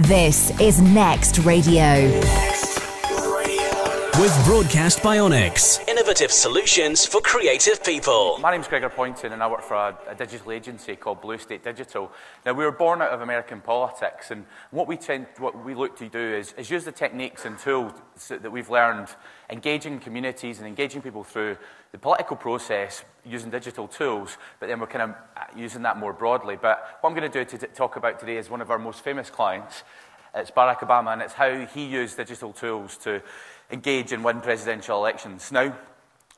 This is Next Radio. With Broadcast Bionics, innovative solutions for creative people. My name's Gregor Poynton and I work for a digital agency called Blue State Digital. Now, we were born out of American politics, and what we look to do is use the techniques and tools that we've learned engaging communities and engaging people through the political process using digital tools, but then we're kind of using that more broadly. But what I'm going to do to talk about today is one of our most famous clients. It's Barack Obama, and it's how he used digital tools to engage and win presidential elections. Now,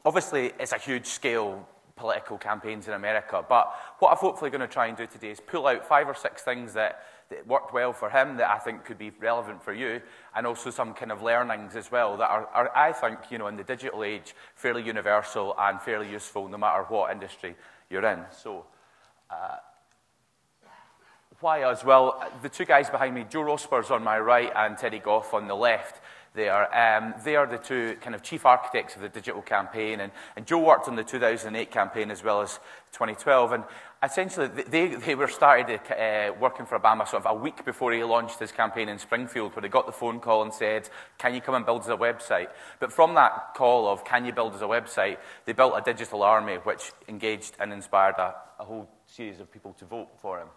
obviously, it's a huge-scale political campaigns in America, but what I'm hopefully going to try and do today is pull out 5 or 6 things that worked well for him that I think could be relevant for you, and also some kind of learnings as well that are I think, you know, in the digital age, fairly universal and fairly useful no matter what industry you're in. So, why us? Well, the 2 guys behind me, Joe Rosper's on my right and Teddy Goff on the left, they are the 2 kind of chief architects of the digital campaign, and Joe worked on the 2008 campaign as well as 2012, and essentially they were started working for Obama sort of a week before he launched his campaign in Springfield, where they got the phone call and said, can you come and build us a website? But from that call of, can you build us a website, they built a digital army which engaged and inspired a whole series of people to vote for him.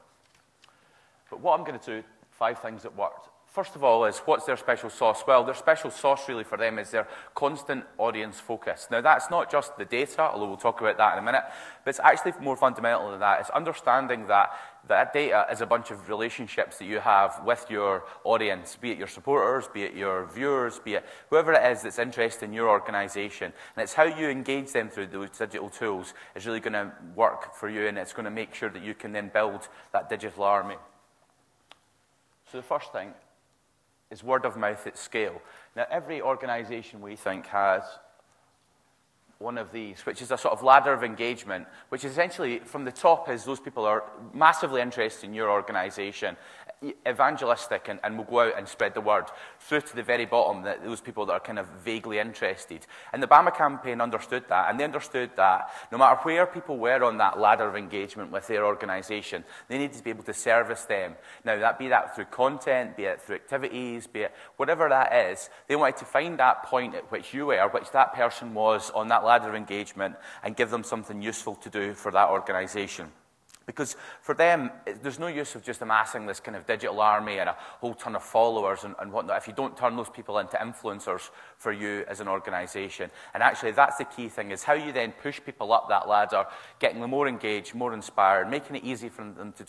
But what I'm going to do, 5 things that worked. First of all is, what's their special sauce? Well, their special sauce really for them is their constant audience focus. Now, that's not just the data, although we'll talk about that in a minute, but it's actually more fundamental than that. It's understanding that that data is a bunch of relationships that you have with your audience, be it your supporters, be it your viewers, be it whoever it is that's interested in your organization. And it's how you engage them through those digital tools is really going to work for you, and it's going to make sure that you can then build that digital army. So the first thing is word of mouth at scale. Now, every organization we think has one of these, which is a sort of ladder of engagement, which essentially from the top is those people are massively interested in your organization, evangelistic, and will go out and spread the word, through to the very bottom, that those people that are kind of vaguely interested. And the Obama campaign understood that, and they understood that no matter where people were on that ladder of engagement with their organisation, they needed to be able to service them. Now, be that through content, be it through activities, be it whatever that is, they wanted to find that point at which you were, which that person was on that ladder of engagement, and give them something useful to do for that organisation. Because for them, there's no use of just amassing this kind of digital army and a whole ton of followers and whatnot if you don't turn those people into influencers for you as an organisation. And actually, that's the key thing, is how you then push people up that ladder, getting them more engaged, more inspired, making it easy for them to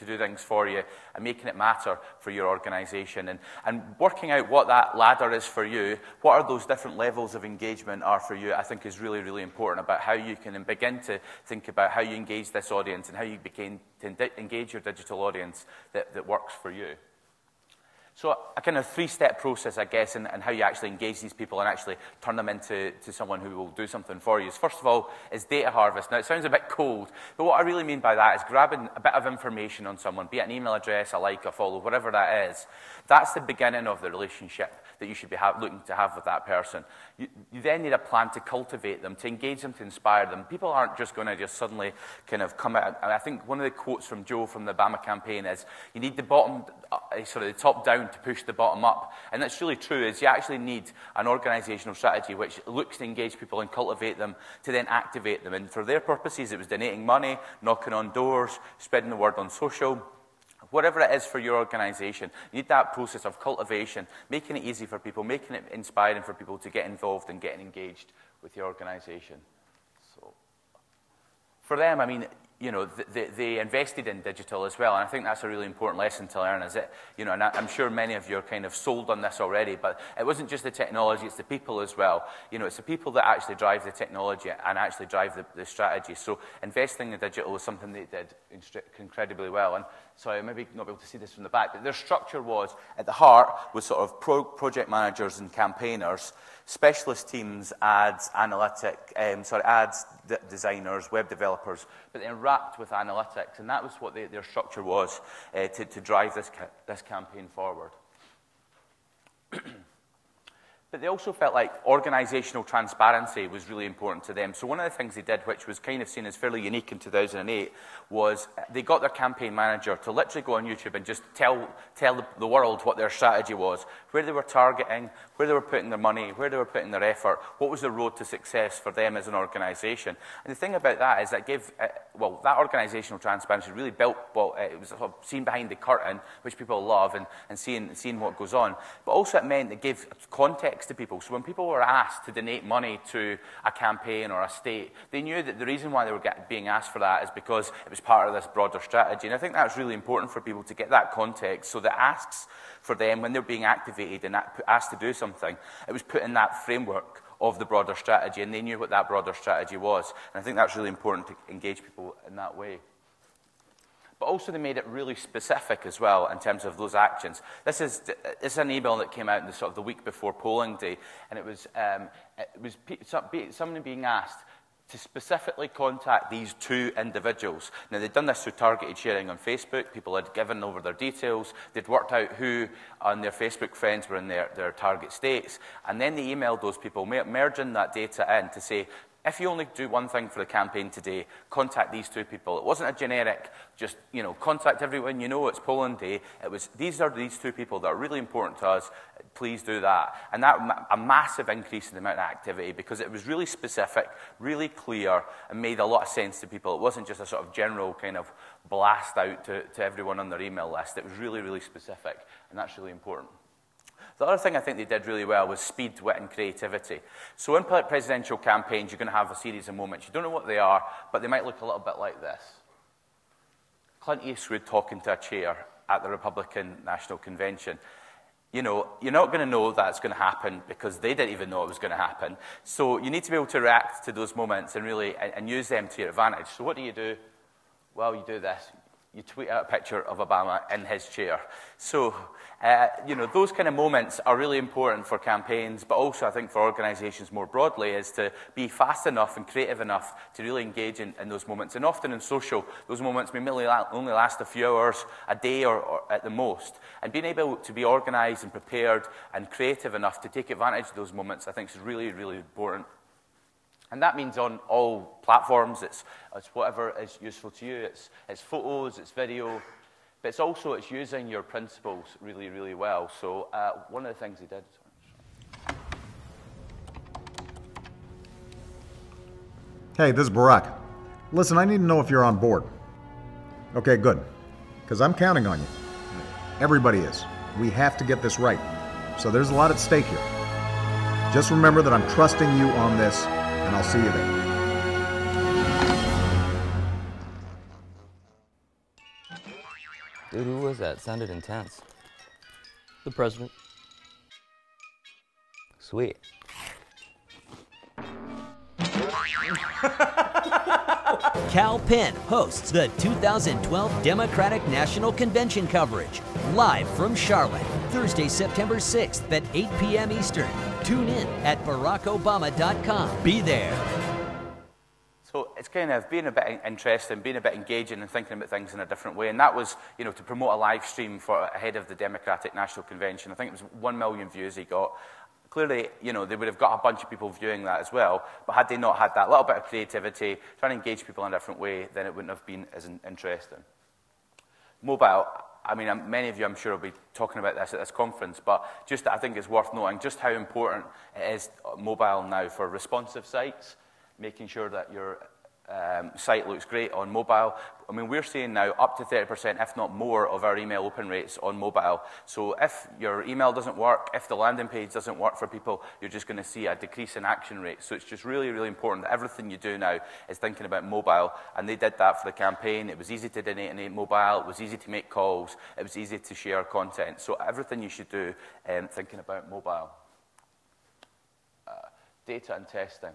do things for you, and making it matter for your organisation. And working out what that ladder is for you, what are those different levels of engagement are for you, I think is really, really important about how you can begin to think about how you engage this audience and how you begin to engage your digital audience that works for you. So a kind of 3-step process, I guess, in how you actually engage these people and actually turn them into someone who will do something for you. First of all, is data harvest. Now, it sounds a bit cold, but what I really mean by that is grabbing a bit of information on someone, be it an email address, a like, a follow, whatever that is. That's the beginning of the relationship that you should be looking to have with that person. You then need a plan to cultivate them, to engage them, to inspire them. People aren't just going to just suddenly kind of come out. And I think one of the quotes from Joe from the Obama campaign is, you need the the top down to push the bottom up. And that's really true, is you actually need an organizational strategy which looks to engage people and cultivate them to then activate them. And for their purposes, it was donating money, knocking on doors, spreading the word on social. Whatever it is for your organisation, you need that process of cultivation, making it easy for people, making it inspiring for people to get involved and getting engaged with your organisation. So, for them, I mean, you know, they invested in digital as well, and I think that's a really important lesson to learn, is it? You know, and I'm sure many of you are kind of sold on this already, but it wasn't just the technology, it's the people as well. You know, it's the people that actually drive the technology and actually drive the strategy. So investing in digital was something they did incredibly well. And sorry, I maybe not be able to see this from the back, but their structure was, at the heart, was sort of project managers and campaigners, specialist teams, ads designers, web developers, but then wrapped with analytics, and that was what their structure was to drive this campaign forward. But they also felt like organisational transparency was really important to them. So one of the things they did, which was kind of seen as fairly unique in 2008, was they got their campaign manager to literally go on YouTube and just tell the world what their strategy was, where they were targeting, where they were putting their money, where they were putting their effort, what was the road to success for them as an organisation. And the thing about that is that gave, that organisational transparency really built, it was sort of seen behind the curtain, which people love, and seeing what goes on. But also it meant it gave context to people. So when people were asked to donate money to a campaign or a state, they knew that the reason why they were being asked for that is because it was part of this broader strategy. And I think that's really important for people to get that context, so that asks for them, when they're being activated and asked to do something, it was put in that framework of the broader strategy, and they knew what that broader strategy was. And I think that's really important to engage people in that way. But also they made it really specific as well in terms of those actions. This is an email that came out in the week before polling day, and it was somebody being asked to specifically contact these two individuals. Now, they'd done this through targeted sharing on Facebook. People had given over their details. They'd worked out who on their Facebook friends were in their target states. And then they emailed those people, merging that data in to say, if you only do one thing for the campaign today, contact these two people. It wasn't a generic, just, contact everyone you know, it's polling day. It was, these are these two people that are really important to us. Please do that. And that, a massive increase in the amount of activity, because it was really specific, really clear, and made a lot of sense to people. It wasn't just a sort of general kind of blast out to everyone on their email list. It was really, really specific, and that's really important. The other thing I think they did really well was speed, wit, and creativity. So in presidential campaigns, you're going to have a series of moments. You don't know what they are, but they might look a little bit like this. Clint Eastwood talking to a chair at the Republican National Convention. You're not going to know that's going to happen because they didn't even know it was going to happen. So you need to be able to react to those moments and really and use them to your advantage. So what do? Well, you do this. You tweet out a picture of Obama in his chair. So, those kind of moments are really important for campaigns, but also I think for organisations more broadly, is to be fast enough and creative enough to really engage in those moments. And often in social, those moments may only last a few hours, a day or at the most. And being able to be organised and prepared and creative enough to take advantage of those moments, I think is really, really important. And that means on all platforms, it's whatever is useful to you. It's photos, it's video, but it's using your principles really, really well. So one of the things he did. Hey, this is Barack. Listen, I need to know if you're on board. Okay, good. Because I'm counting on you. Everybody is. We have to get this right. So there's a lot at stake here. Just remember that I'm trusting you on this, and I'll see you there. Dude, who was that? Sounded intense. The president. Sweet. Cal Penn hosts the 2012 Democratic National Convention coverage, live from Charlotte, Thursday, September 6th at 8 p.m. Eastern. Tune in at barackobama.com. Be there. So it's kind of being a bit interesting, being a bit engaging and thinking about things in a different way. And that was, to promote a live stream ahead of the Democratic National Convention. I think it was 1 million views he got. Clearly, they would have got a bunch of people viewing that as well. But had they not had that little bit of creativity, trying to engage people in a different way, then it wouldn't have been as interesting. Mobile. I mean, many of you, I'm sure, will be talking about this at this conference, but I think it's worth noting just how important it is mobile now for responsive sites, making sure that your site looks great on mobile. I mean, we're seeing now up to 30%, if not more, of our email open rates on mobile. So if your email doesn't work, if the landing page doesn't work for people, you're just going to see a decrease in action rates. So it's just really, really important that everything you do now is thinking about mobile. And they did that for the campaign. It was easy to donate in mobile. It was easy to make calls. It was easy to share content. So everything you should do, thinking about mobile. Data and testing.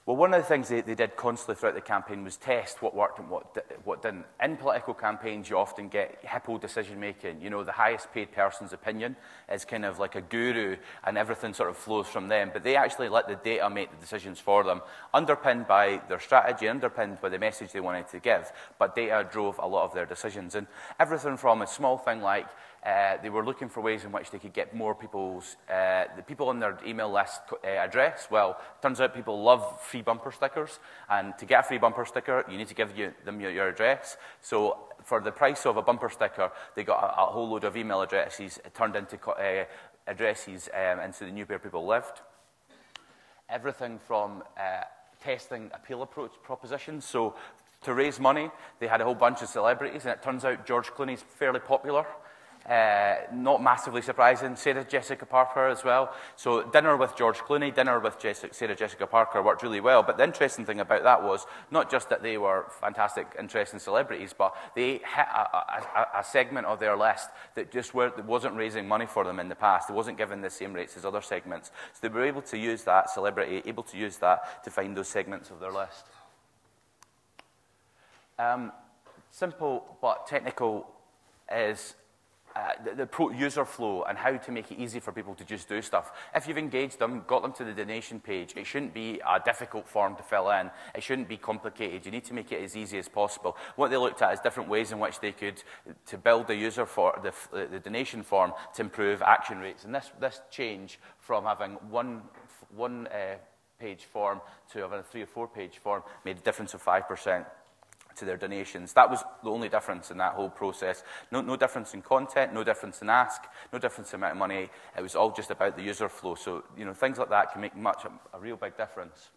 Well, one of the things they did constantly throughout the campaign was test what worked and what didn't. In political campaigns, you often get hippo decision-making. The highest paid person's opinion is kind of like a guru, and everything sort of flows from them. But they actually let the data make the decisions for them, underpinned by their strategy, underpinned by the message they wanted to give. But data drove a lot of their decisions. And everything from a small thing like They were looking for ways in which they could get more people's, the people on their email list address. Well, it turns out people love free bumper stickers, and to get a free bumper sticker, you need to give them your address. So for the price of a bumper sticker, they got a whole load of email addresses turned into addresses into the new where people lived. Everything from testing appeal approach propositions. So to raise money, they had a whole bunch of celebrities, and it turns out George Clooney's fairly popular. Not massively surprising. Sarah Jessica Parker as well. So dinner with George Clooney, dinner with Sarah Jessica Parker worked really well. But the interesting thing about that was not just that they were fantastic, interesting celebrities, but they hit a segment of their list that just wasn't raising money for them in the past. It wasn't given the same rates as other segments. So they were able to use that celebrity, able to use that to find those segments of their list. Simple but technical is the user flow and how to make it easy for people to just do stuff. If you've engaged them, got them to the donation page, it shouldn't be a difficult form to fill in. It shouldn't be complicated. You need to make it as easy as possible. What they looked at is different ways in which they could to build the user for the donation form to improve action rates. And this change from having one page form to having a 3 or 4 page form made a difference of 5%. To their donations. That was the only difference in that whole process. No difference in content, no difference in ask, no difference in amount of money. It was all just about the user flow. So, things like that can make a real big difference.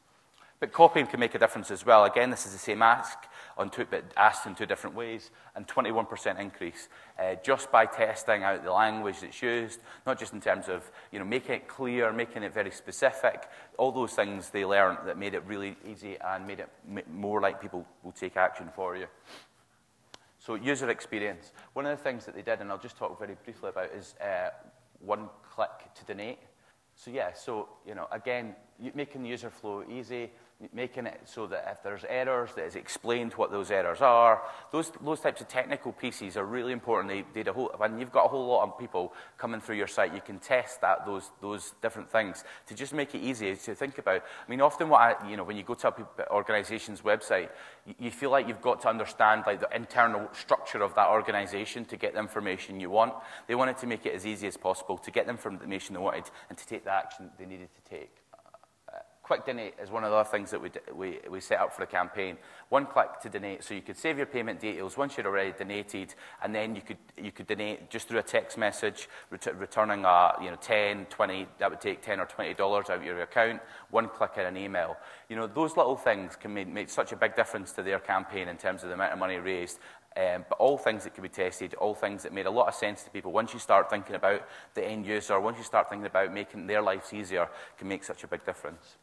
But copying can make a difference as well. Again, this is the same ask, but asked in 2 different ways, and 21% increase just by testing out the language that's used, not just in terms of making it clear, making it very specific. All those things they learned that made it really easy and made it more like people will take action for you. So user experience. One of the things that they did, and I'll just talk very briefly about, is one click to donate. So yeah, again, making the user flow easy, making it so that if there's errors, that it's explained what those errors are. Those types of technical pieces are really important. When you've got a whole lot of people coming through your site, you can test those different things to just make it easy to think about. I mean, often when you go to an organization's website, you feel like you've got to understand the internal structure of that organization to get the information you want. They wanted to make it as easy as possible to get the information they wanted and to take the action they needed to take. Quick donate is one of the other things that we set up for the campaign. One click to donate, so you could save your payment details once you'd already donated, and then you could donate just through a text message, returning a 10, 20. That would take $10 or $20 out of your account. One click in an email. Those little things can make such a big difference to their campaign in terms of the amount of money raised. But all things that could be tested, all things that made a lot of sense to people. Once you start thinking about the end user, once you start thinking about making their lives easier, can make such a big difference.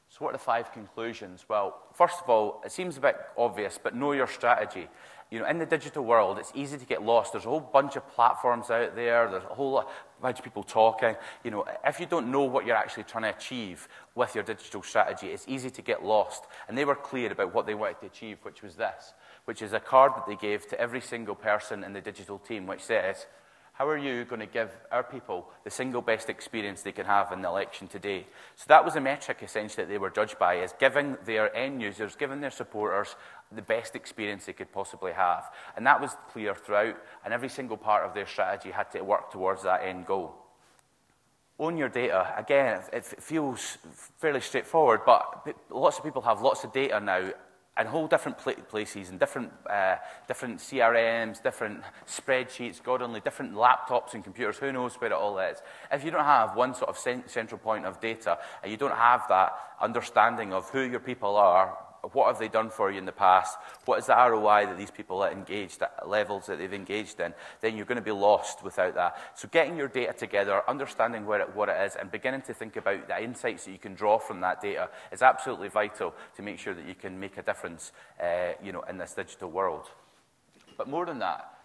So what are the 5 conclusions? Well, first of all, it seems a bit obvious, but know your strategy. In the digital world, it's easy to get lost. There's a whole bunch of platforms out there. There's a whole bunch of people talking. If you don't know what you're actually trying to achieve with your digital strategy, it's easy to get lost. And they were clear about what they wanted to achieve, which was this, which is a card that they gave to every single person in the digital team, which says, how are you going to give our people the single best experience they can have in the election today? So that was a metric, essentially, that they were judged by, is giving their end users, giving their supporters the best experience they could possibly have. And that was clear throughout, and every single part of their strategy had to work towards that end goal. Own your data. Again, it feels fairly straightforward, but lots of people have lots of data now, and whole different places and different CRMs, different spreadsheets, God only, different laptops and computers, who knows where it all is. If you don't have one sort of central point of data, and you don't have that understanding of who your people are, what have they done for you in the past, what is the ROI that these people are engaged at, levels that they've engaged in, then you're going to be lost without that. So getting your data together, understanding what it is, and beginning to think about the insights that you can draw from that data is absolutely vital to make sure that you can make a difference in this digital world. But more than that,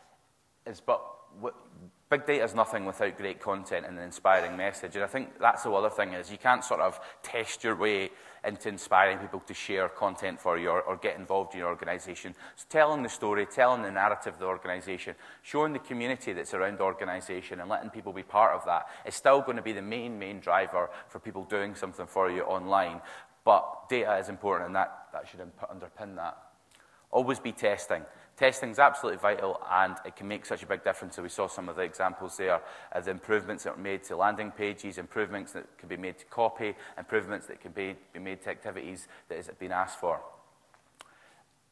big data is nothing without great content and an inspiring message. And I think that's the other thing, is you can't sort of test your way into inspiring people to share content for you or get involved in your organization. So telling the story, telling the narrative of the organization, showing the community that's around the organization and letting people be part of that is still going to be the main driver for people doing something for you online. But data is important, and that should underpin that. Always be testing. Testing is absolutely vital, and it can make such a big difference. So we saw some of the examples there of the improvements that are made to landing pages, improvements that can be made to copy, improvements that can be made to activities that has been asked for.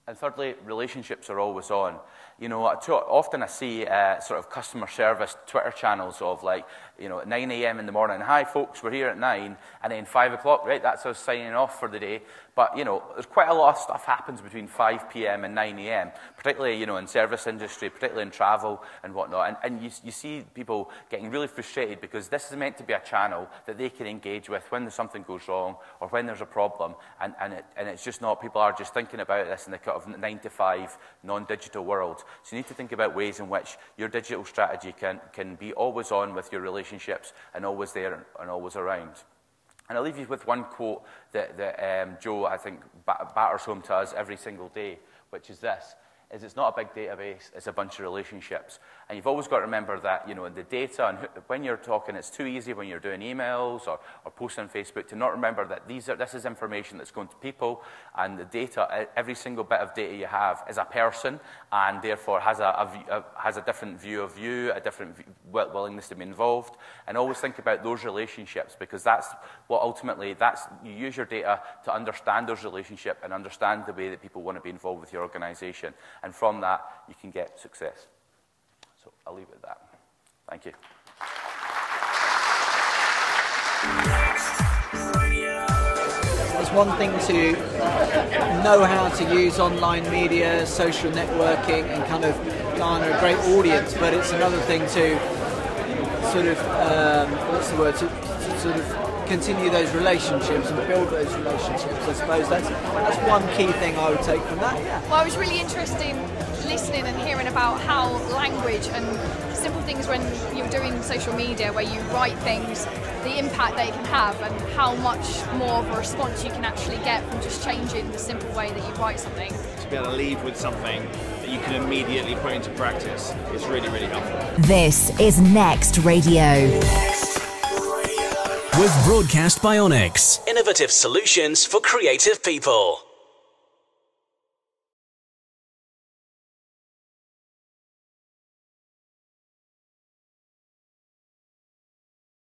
And thirdly, relationships are always on. You know, often I see sort of customer service Twitter channels of like, you know, at 9 a.m. in the morning, hi folks, we're here at 9, and then 5 o'clock, right, that's us signing off for the day. But, you know, there's quite a lot of stuff happens between 5 p.m. and 9 a.m., particularly, you know, in service industry, particularly in travel and whatnot. And you see people getting really frustrated because this is meant to be a channel that they can engage with when something goes wrong or when there's a problem. And it's just not, people are just thinking about this in the kind of 9 to 5 non-digital world. So you need to think about ways in which your digital strategy can be always on with your relationships and always there and always around. And I'll leave you with one quote that Joe, I think, batters home to us every single day, which is this, is it's not a big database, it's a bunch of relationships. And you've always got to remember that, you know, the data, and when you're talking, it's too easy when you're doing emails or posting on Facebook to not remember that this is information that's going to people, and the data, every single bit of data you have is a person, and therefore has a different view of you, a different willingness to be involved. And always think about those relationships, because that's what ultimately, you use your data to understand those relationships and understand the way that people want to be involved with your organization. And from that, you can get success. So I'll leave it at that. Thank you. It's one thing to know how to use online media, social networking, and kind of garner a great audience, but it's another thing to sort of, to sort of continue those relationships and build those relationships. I suppose that's one key thing I would take from that. Yeah. Well, I was really interested in listening and hearing about how language and simple things when you're doing social media, where you write things, the impact they can have, and how much more of a response you can actually get from just changing the simple way that you write something. To be able to leave with something that you can immediately put into practice is really, really helpful. This is Next Radio. With Broadcast by Onyx. Innovative solutions for creative people.